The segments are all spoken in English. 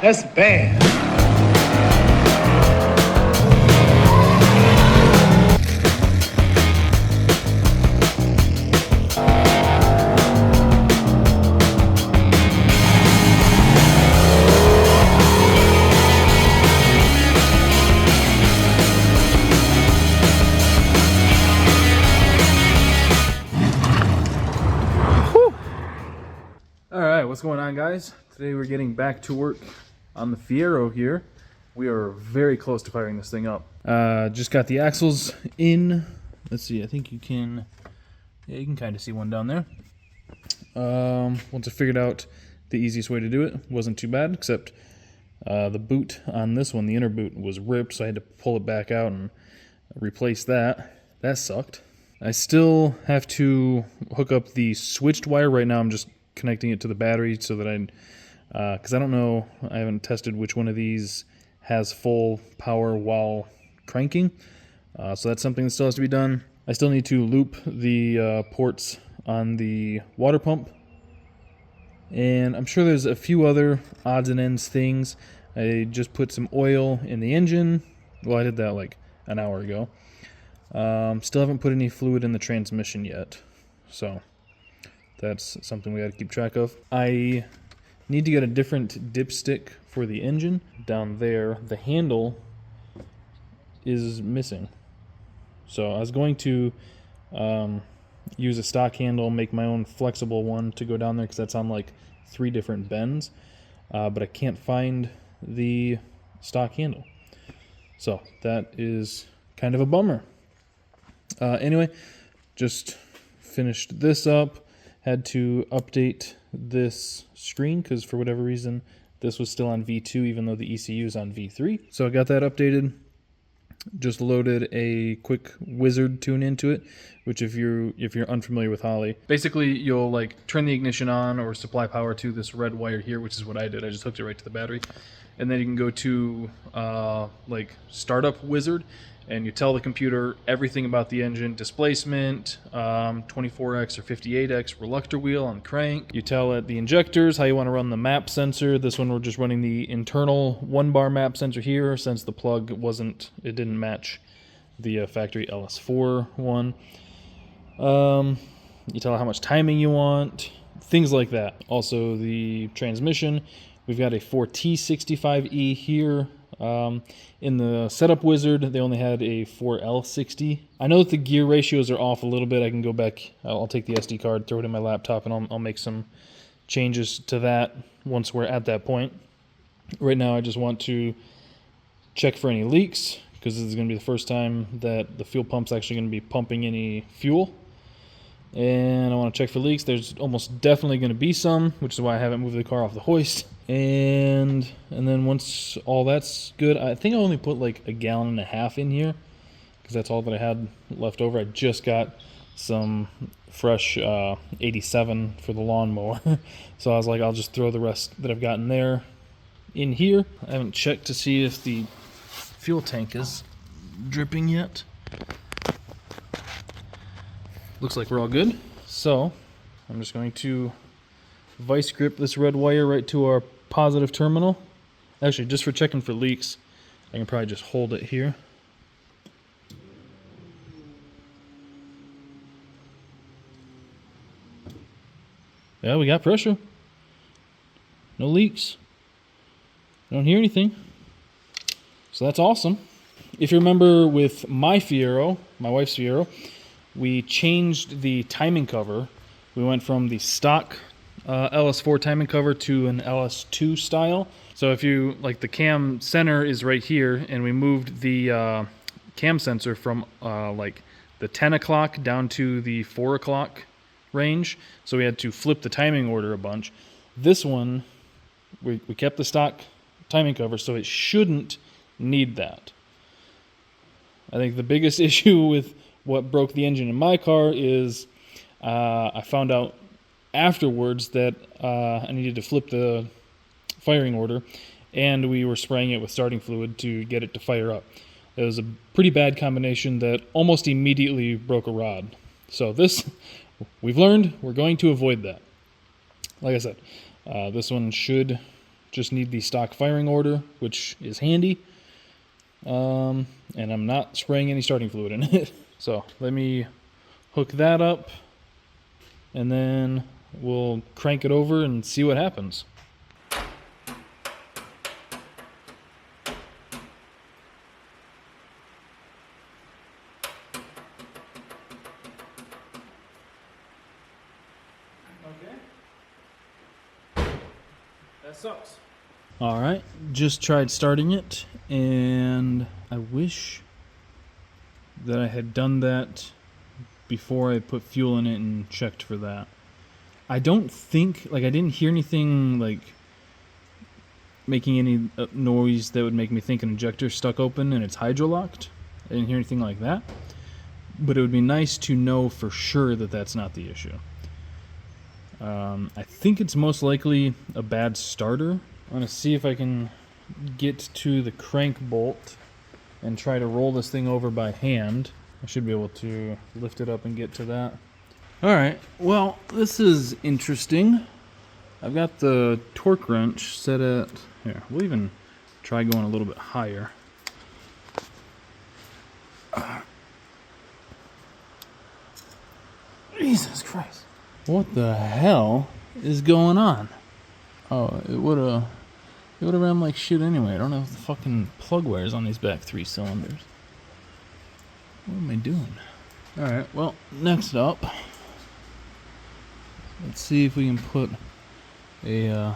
That's bad. Alright, what's going on, guys? Today we're getting back to work on the Fiero here. We are very close to firing this thing up. Just got the axles in. Let's see, I think you can kind of see one down there. Once I figured out the easiest way to do it, wasn't too bad, except the boot on this one, the inner boot, was ripped, so I had to pull it back out and replace that. That sucked. I still have to hook up the switched wire. Right now I'm just connecting it to the battery so that because I don't know, I haven't tested which one of these has full power while cranking, so that's something that still has to be done. I still need to loop the ports on the water pump, and I'm sure there's a few other odds and ends things. I just put some oil in the engine. Well, I did that like an hour ago. Still haven't put any fluid in the transmission yet, so that's something we got to keep track of. I need to get a different dipstick for the engine. Down there, the handle is missing. So I was going to use a stock handle, make my own flexible one to go down there because that's on like 3 different bends. But I can't find the stock handle. So that is kind of a bummer. Anyway, just finished this up. Had to update this screen because for whatever reason this was still on V2 even though the ECU is on V3. So I got that updated. Just loaded a quick wizard tune into it, which if you're unfamiliar with Holley, basically you'll like turn the ignition on or supply power to this red wire here, which is what I did. I just hooked it right to the battery, and then you can go to like startup wizard, and you tell the computer everything about the engine: displacement, 24x or 58x reluctor wheel on crank. You tell it the injectors, how you want to run the map sensor. This one we're just running the internal 1-bar map sensor here since the plug didn't match the factory LS4 one. You tell it how much timing you want, things like that. Also the transmission, we've got a 4T65E here. In the setup wizard, they only had a 4L60. I know that the gear ratios are off a little bit. I can go back, I'll take the SD card, throw it in my laptop, and I'll make some changes to that once we're at that point. Right now I just want to check for any leaks, because this is going to be the first time that the fuel pump's actually going to be pumping any fuel. And I want to check for leaks. There's almost definitely going to be some, which is why I haven't moved the car off the hoist. And then once all that's good, I think I only put like 1.5 gallons in here because that's all that I had left over. I just got some fresh 87 for the lawnmower. So I was like, I'll just throw the rest that I've gotten there in here. I haven't checked to see if the fuel tank is dripping yet. Looks like we're all good. So I'm just going to vice grip this red wire right to our positive terminal. Actually, just for checking for leaks, I can probably just hold it here. Yeah, we got pressure. No leaks. Don't hear anything. So that's awesome. If you remember with my Fiero, my wife's Fiero, we changed the timing cover. We went from the stock LS4 timing cover to an LS2 style. So if you, like, the cam center is right here, and we moved the cam sensor from like the 10 o'clock down to the 4 o'clock range. So we had to flip the timing order a bunch. This one, we kept the stock timing cover, so it shouldn't need that. I think the biggest issue with what broke the engine in my car is I found out afterwards that I needed to flip the firing order, and we were spraying it with starting fluid to get it to fire up. It was a pretty bad combination that almost immediately broke a rod. So this, we've learned, we're going to avoid that. Like I said, this one should Just need the stock firing order, which is handy. And I'm not spraying any starting fluid in it. So let me hook that up, and then we'll crank it over and see what happens. Okay. That sucks. All right, just tried starting it, and I wish that I had done that before I put fuel in it and checked for that. I don't think, like, I didn't hear anything like making any noise that would make me think an injector stuck open and it's hydrolocked. I didn't hear anything like that, but it would be nice to know for sure that that's not the issue. I think it's most likely a bad starter. I'm going to see if I can get to the crank bolt and try to roll this thing over by hand. I should be able to lift it up and get to that. Alright, well, this is interesting. I've got the torque wrench set at... Here, we'll even try going a little bit higher. Jesus Christ. What the hell is going on? Oh, it would have ran like shit anyway. I don't have the fucking plug wires on these back 3 cylinders. What am I doing? Alright, well, next up, let's see if we can put a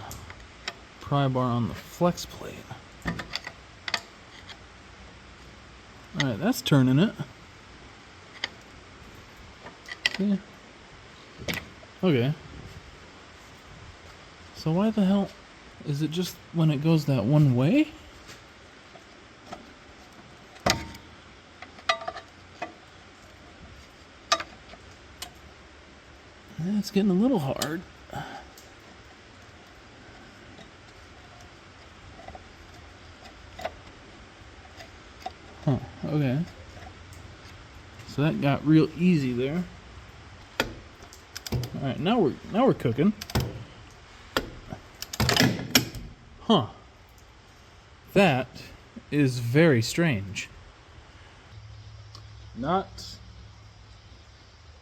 pry bar on the flex plate. Alright, that's turning it. See? Okay. So why the hell is it just when it goes that one way? It's getting a little hard. Huh, okay. So that got real easy there. Alright, now we're cooking. Huh. That is very strange. Not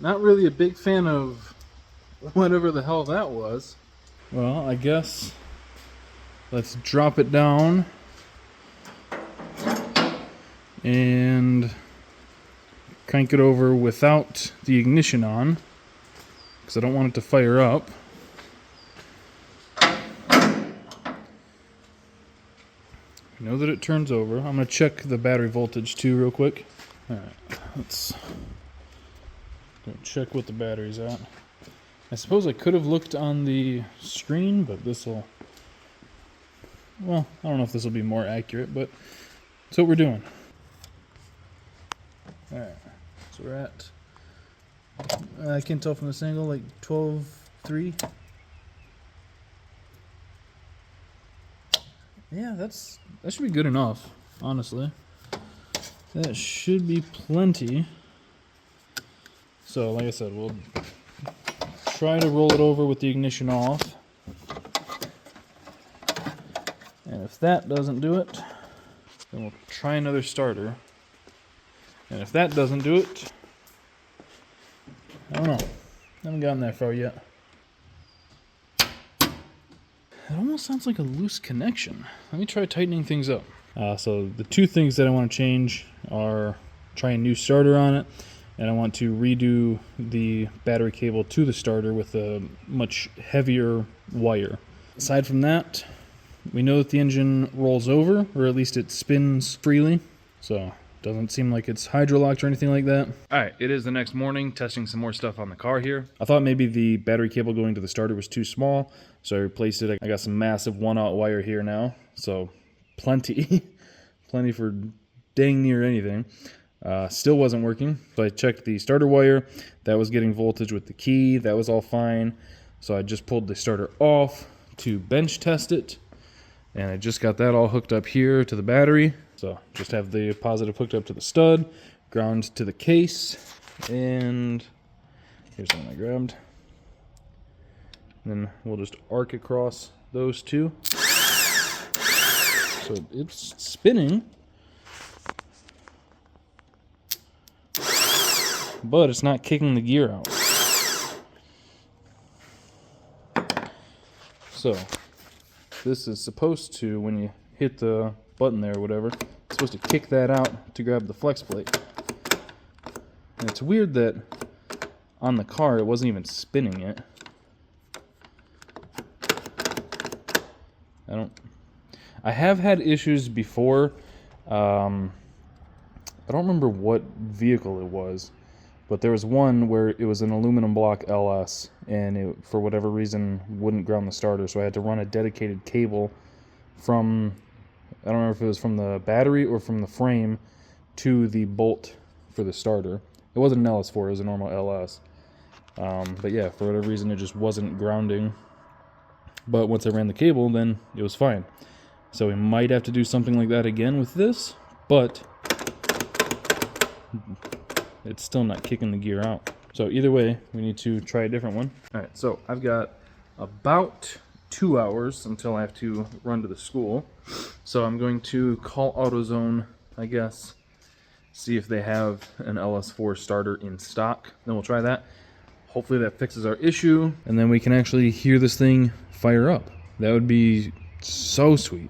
really a big fan of whatever the hell that was. Well, I guess let's drop it down and crank it over without the ignition on, because I don't want it to fire up. Know that it turns over. I'm going to check the battery voltage too real quick. Alright, let's go check what the battery's at. I suppose I could have looked on the screen, but this'll... Well, I don't know if this will be more accurate, but that's what we're doing. Alright, so we're at... I can't tell from this angle, like 12.3. Yeah, that should be good enough, honestly. That should be plenty. So, like I said, we'll try to roll it over with the ignition off. And if that doesn't do it, then we'll try another starter. And if that doesn't do it, I don't know. I haven't gotten that far yet. It almost sounds like a loose connection. Let me try tightening things up. So the two things that I want to change are try a new starter on it, and I want to redo the battery cable to the starter with a much heavier wire. Aside from that, we know that the engine rolls over, or at least it spins freely, so doesn't seem like it's hydrolocked or anything like that. Alright, it is the next morning, testing some more stuff on the car here. I thought maybe the battery cable going to the starter was too small, so I replaced it. I got some massive 1/0 wire here now, so plenty. Plenty for dang near anything. Still wasn't working, so I checked the starter wire. That was getting voltage with the key. That was all fine. So I just pulled the starter off to bench test it, and I just got that all hooked up here to the battery. So just have the positive hooked up to the stud, ground to the case, and here's one I grabbed. And then we'll just arc across those two. So it's spinning, but it's not kicking the gear out. So this is supposed to, when you hit the button there or whatever, it's supposed to kick that out to grab the flex plate. And it's weird that on the car it wasn't even spinning yet. I have had issues before. I don't remember what vehicle it was, but there was one where it was an aluminum block LS, and it, for whatever reason, wouldn't ground the starter, so I had to run a dedicated cable from, I don't remember if it was from the battery or from the frame to the bolt for the starter. It wasn't an LS4, it was a normal LS. But yeah, for whatever reason, it just wasn't grounding. But once I ran the cable, then it was fine. So we might have to do something like that again with this, but it's still not kicking the gear out. So either way, we need to try a different one. All right, so I've got about 2 hours until I have to run to the school. So I'm going to call AutoZone, I guess, see if they have an LS4 starter in stock. Then we'll try that. Hopefully that fixes our issue, and then we can actually hear this thing fire up. That would be so sweet.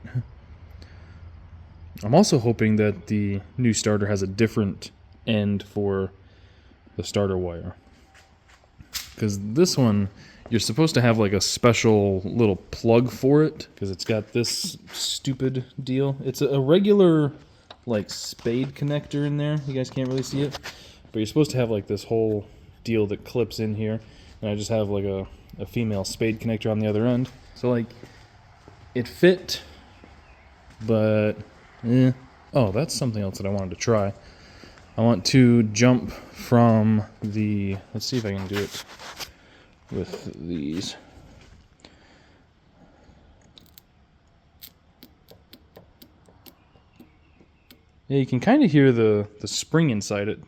I'm also hoping that the new starter has a different end for the starter wire, because this one, you're supposed to have like a special little plug for it, because it's got this stupid deal. It's a regular like spade connector in there. You guys can't really see it, but you're supposed to have like this whole deal that clips in here, and I just have like a female spade connector on the other end. So like it fit, but oh, that's something else that I wanted to try. I want to jump from the, let's see if I can do it with these. Yeah, you can kind of hear the spring inside it.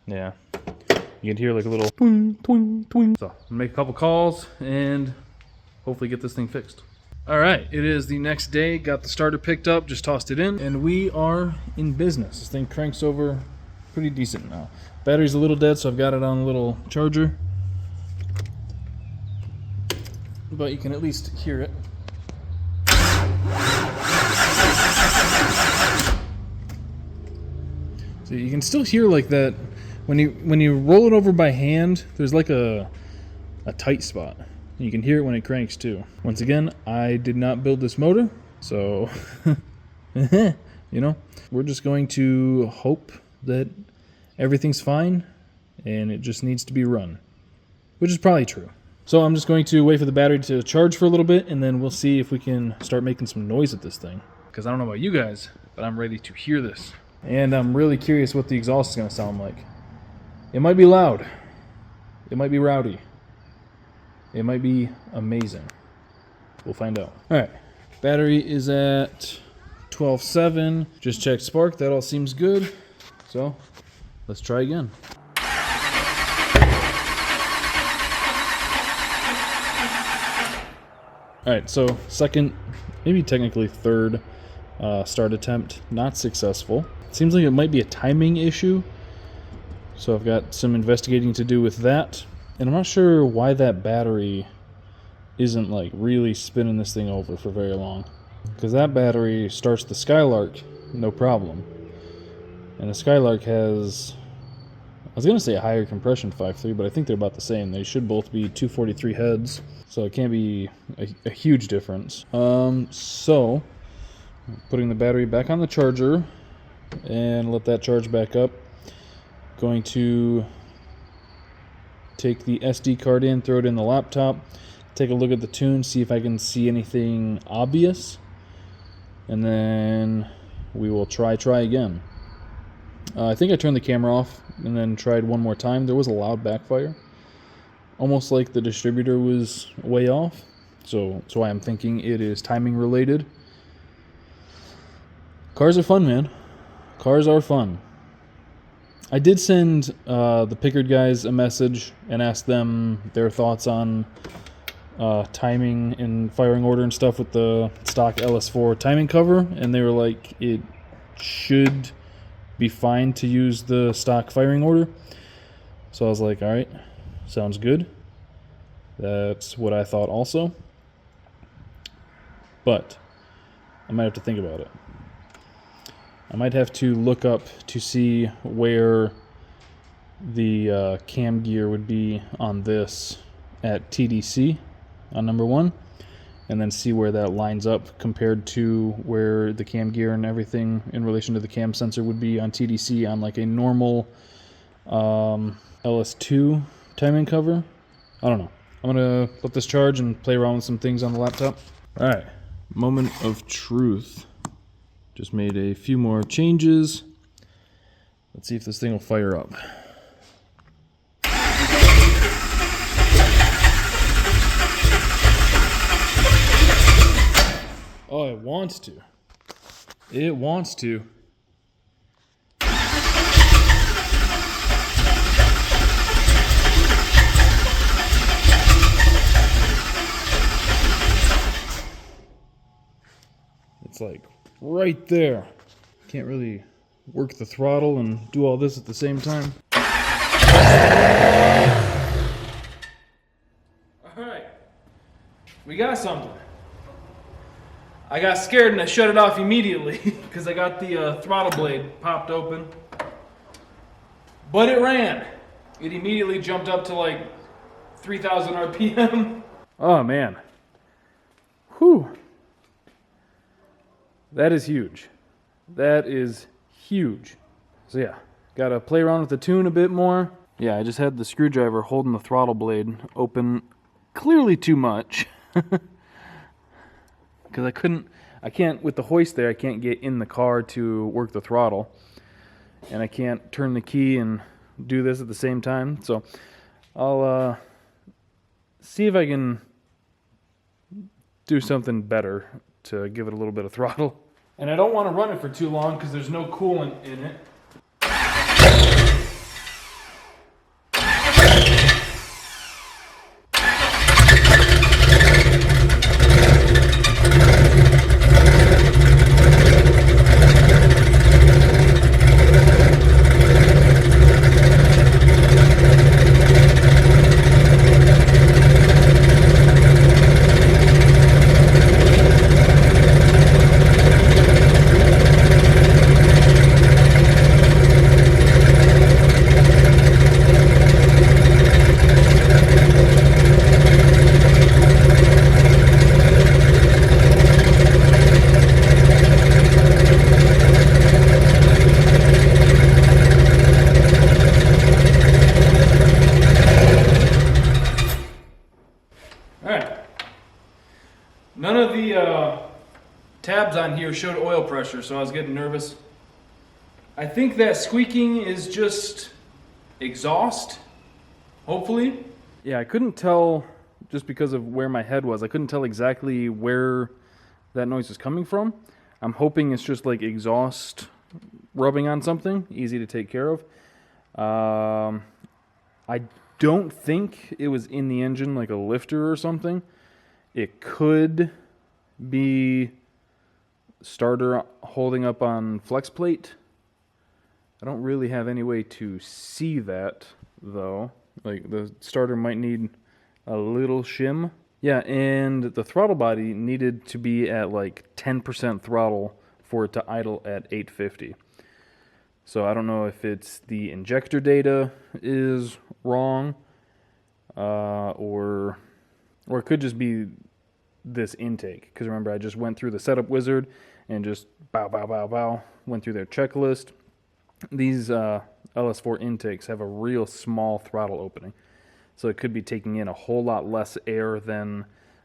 Yeah, you can hear like a little twing, twing, twing. So, I'm gonna make a couple calls and hopefully get this thing fixed. All right, it is the next day. Got the starter picked up, just tossed it in, and we are in business. This thing cranks over pretty decent now. Battery's a little dead, so I've got it on a little charger, but you can at least hear it. So you can still hear like that. When you roll it over by hand, there's like a tight spot. You can hear it when it cranks too. Once again, I did not build this motor, so you know, we're just going to hope that everything's fine and it just needs to be run, which is probably true. So I'm just going to wait for the battery to charge for a little bit, and then we'll see if we can start making some noise at this thing. Because I don't know about you guys, but I'm ready to hear this. And I'm really curious what the exhaust is going to sound like. It might be loud. It might be rowdy. It might be amazing. We'll find out. All right, battery is at 12.7. Just checked spark. That all seems good. So let's try again. All right, so second, maybe technically third start attempt, not successful. It seems like it might be a timing issue. So I've got some investigating to do with that. And I'm not sure why that battery isn't like really spinning this thing over for very long. Because that battery starts the Skylark, no problem. And the Skylark has, I was going to say a higher compression 5.3, but I think they're about the same. They should both be 243 heads, so it can't be a huge difference. So, putting the battery back on the charger and let that charge back up. Going to take the SD card in, throw it in the laptop, take a look at the tune, see if I can see anything obvious, and then we will try again. I think I turned the camera off and then tried one more time. There was a loud backfire, almost like the distributor was way off, so that's why I'm thinking it is timing related. Cars are fun, man. Cars are fun. I did send the Pickard guys a message and ask them their thoughts on timing and firing order and stuff with the stock LS4 timing cover, and they were like, it should be fine to use the stock firing order. So I was like, all right, sounds good. That's what I thought also. But I might have to think about it. I might have to look up to see where the cam gear would be on this at TDC on number 1, and then see where that lines up compared to where the cam gear and everything in relation to the cam sensor would be on TDC on like a normal LS2 timing cover. I don't know. I'm gonna let this charge and play around with some things on the laptop. All right, moment of truth. Just made a few more changes. Let's see if this thing will fire up. Oh, it wants to. It wants to. It's like right there. Can't really work the throttle and do all this at the same time. Alright, we got something. I got scared and I shut it off immediately because I got the throttle blade popped open. But it ran. It immediately jumped up to like 3,000 RPM. Oh man. Whew. That is huge. That is huge. So yeah, gotta play around with the tune a bit more. Yeah, I just had the screwdriver holding the throttle blade open clearly too much. Because I can't, with the hoist there, I can't get in the car to work the throttle. And I can't turn the key and do this at the same time. So I'll see if I can do something better to give it a little bit of throttle. And I don't want to run it for too long because there's no coolant in it. None of the tabs on here showed oil pressure, so I was getting nervous. I think that squeaking is just exhaust, hopefully. Yeah, I couldn't tell, just because of where my head was, I couldn't tell exactly where that noise is coming from. I'm hoping it's just like exhaust rubbing on something, easy to take care of. I don't think it was in the engine like a lifter or something. It could be starter holding up on flex plate. I don't really have any way to see that though. Like the starter might need a little shim. Yeah, and the throttle body needed to be at like 10% throttle for it to idle at 850. So I don't know if it's the injector data is wrong, or it could just be this intake. Because remember, I just went through the setup wizard and just went through their checklist. These LS4 intakes have a real small throttle opening. So it could be taking in a whole lot less air than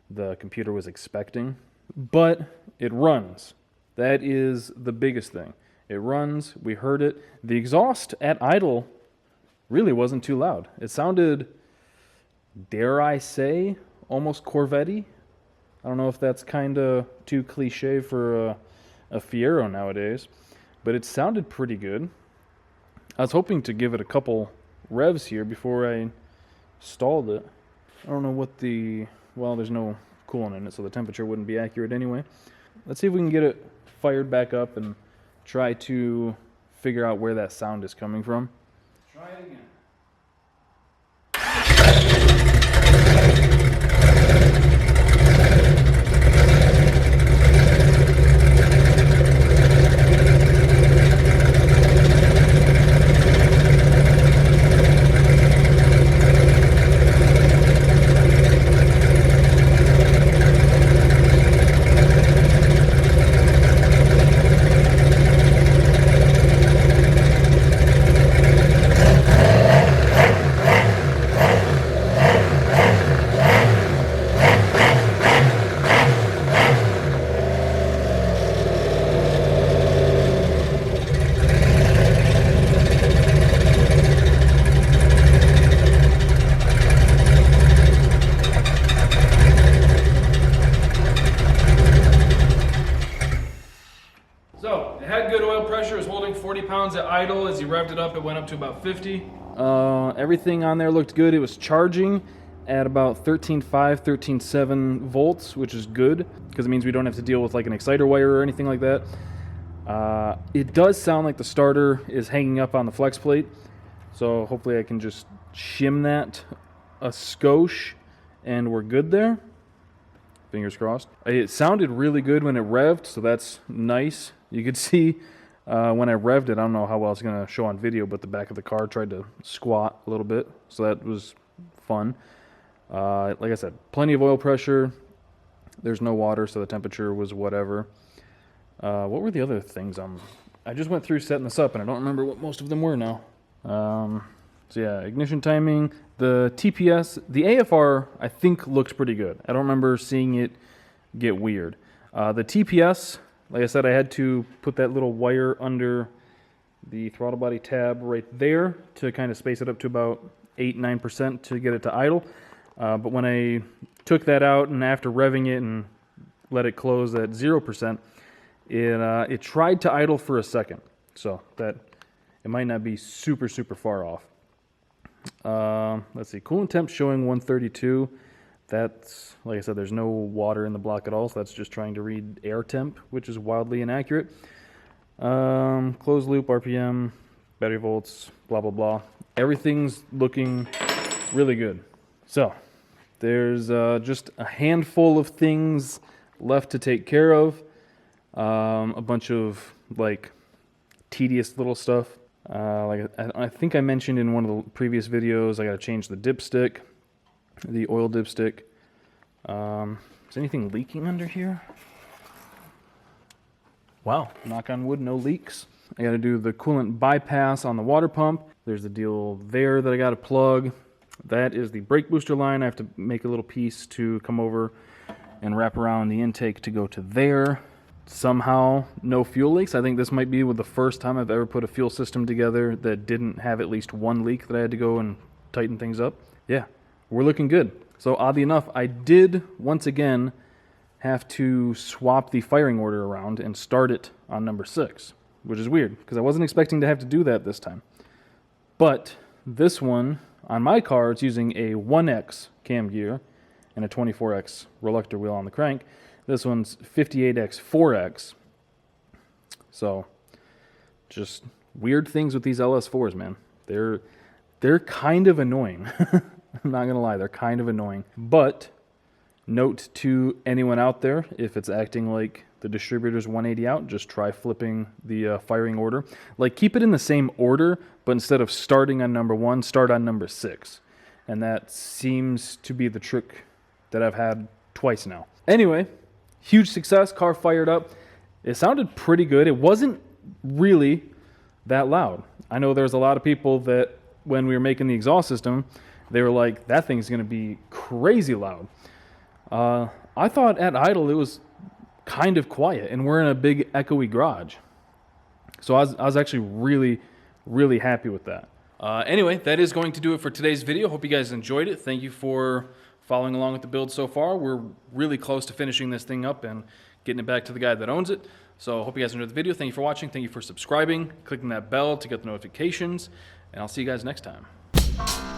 the computer was expecting. But it runs. That is the biggest thing. It runs. We heard it. The exhaust at idle really wasn't too loud. It sounded, dare I say, almost Corvette-y. I don't know if that's kind of too cliche for a Fiero nowadays, but it sounded pretty good. I was hoping to give it a couple revs here before I stalled it. I don't know what the well, there's no coolant in it, so the temperature wouldn't be accurate anyway. Let's see if we can get it fired back up and try to figure out where that sound is coming from. Try it again. So, it had good oil pressure. It was holding 40 pounds at idle. As you revved it up, it went up to about 50. Everything on there looked good. It was charging at about 13.5, 13.7 volts, which is good, because it means we don't have to deal with like an exciter wire or anything like that. It does sound like the starter is hanging up on the flex plate, so hopefully I can just shim that a skosh, and we're good there. Fingers crossed. It sounded really good when it revved, so that's nice. You could see when I revved it, I don't know how well it's going to show on video, but the back of the car tried to squat a little bit, so that was fun. Like I said, plenty of oil pressure. There's no water, so the temperature was whatever. What were the other things? I just went through setting this up, and I don't remember what most of them were now. So yeah, ignition timing. The TPS, the AFR, I think looks pretty good. I don't remember seeing it get weird. The TPS, like I said, I had to put that little wire under the throttle body tab right there to kind of space it up to about 8-9% to get it to idle. But when I took that out and after revving it and let it close at 0%, it tried to idle for a second. So that it might not be super far off. Let's see, coolant temp showing 132. That's, like I said, there's no water in the block at all, so that's just trying to read air temp, which is wildly inaccurate. Closed loop, RPM, battery volts, blah, blah, blah. Everything's looking really good. So, there's just a handful of things left to take care of. A bunch of, like, tedious little stuff. Like I think I mentioned in one of the previous videos, I got to change the dipstick, the oil dipstick. Is anything leaking under here? Wow, knock on wood, no leaks. I got to do the coolant bypass on the water pump. There's the deal there that I got to plug. That is the brake booster line. I have to make a little piece to come over and wrap around the intake to go to there. Somehow no fuel leaks. I think this might be the first time I've ever put a fuel system together that didn't have at least one leak that I had to go and tighten things up. Yeah, we're looking good. So oddly enough, I did once again have to swap the firing order around and start it on number 6, which is weird because I wasn't expecting to have to do that this time. But this one on my car, it's using a 1X cam gear and a 24X reluctor wheel on the crank. This one's 58X 4X. So, just weird things with these LS4s, man. They're kind of annoying. I'm not gonna lie, they're kind of annoying. But note to anyone out there, if it's acting like the distributor's 180 out, just try flipping the firing order. Like, keep it in the same order, but instead of starting on number 1, start on number 6. And that seems to be the trick that I've had twice now. Anyway, huge success, car fired up. It sounded pretty good. It wasn't really that loud. I know there's a lot of people that when we were making the exhaust system, they were like, that thing's going to be crazy loud. I thought at idle it was kind of quiet, and we're in a big echoey garage. So I was actually really happy with that. Anyway, that is going to do it for today's video. Hope you guys enjoyed it. Thank you for following along with the build so far. We're really close to finishing this thing up and getting it back to the guy that owns it. So hope you guys enjoyed the video. Thank you for watching. Thank you for subscribing, clicking that bell to get the notifications, and I'll see you guys next time.